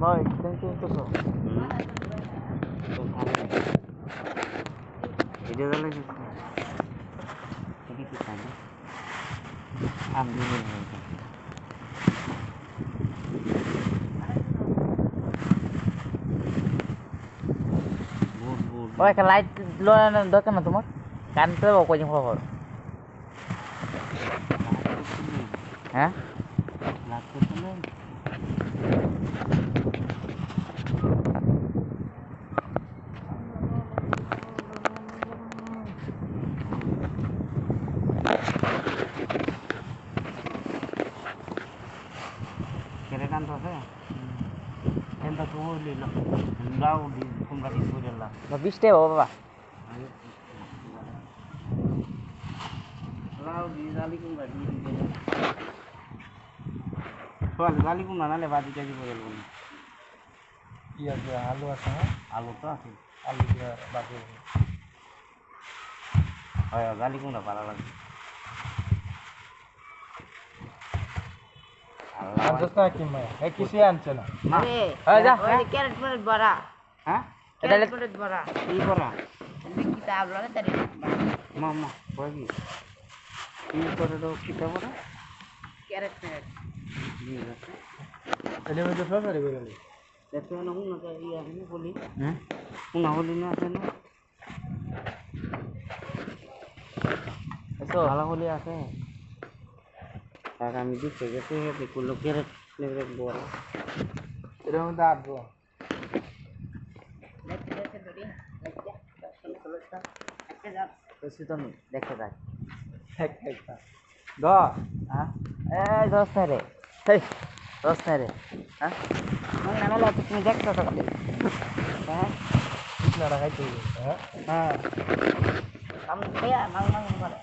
ভাই কিন্তু তো তো ভালো ভিডিও গেলে কি কি খাবে আমি ওই একটা লাইট লাগানোর দরকার না তোমার কারেন্ট তো কয়জন খবর হ্যাঁ লাগতে চলে কেরে কান তো আছে এন্ড তো হইল লাউ দি তোমরা দি কইলা বা 20 টাকা বাবা লাউ দি জালি কুমড়া দি সোয়াল জালি কুমড়া নালে বাজি কাজি করে বলবো কি আছে আলু আছে না আলু তো আছে আলু দিয়ে বাকি হয় জালি কুমড়া ভালো লাগে আনছস না কি মা এ কিছু আনছে না আরে যা ওই ক্যারেট মেরেট বড়া হ্যাঁ ক্যারেট মেরেট বড়া কি করা দেখি তা আবলা তারি মামা কই কি করে দাও কিটা বড় ক্যারেট মেরেট জি আছে এর মধ্যে সব রেডি করে নি দেখো না হুন না ইয়া আমি বলি হ্যাঁ হুন বলি না আছে না এসো ভালো বলি আছে আর আমি দেখতে গেছে দেখলো ক্যারেট মেরেট বড় এর মধ্যে আটবো দেখতে দেখতে ধরি দেখতে চলটা একটা যা বেশি তো নেই দেখতে যাই এক একটা দ হ্যাঁ এই দশ না রে এই দশ না রে হ্যাঁ মন না মেলা তুমি দেখছো তো খালি হ্যাঁ ঠিক না রাখাই তো হ্যাঁ হ্যাঁ কাম খেয়া মাং মাং করে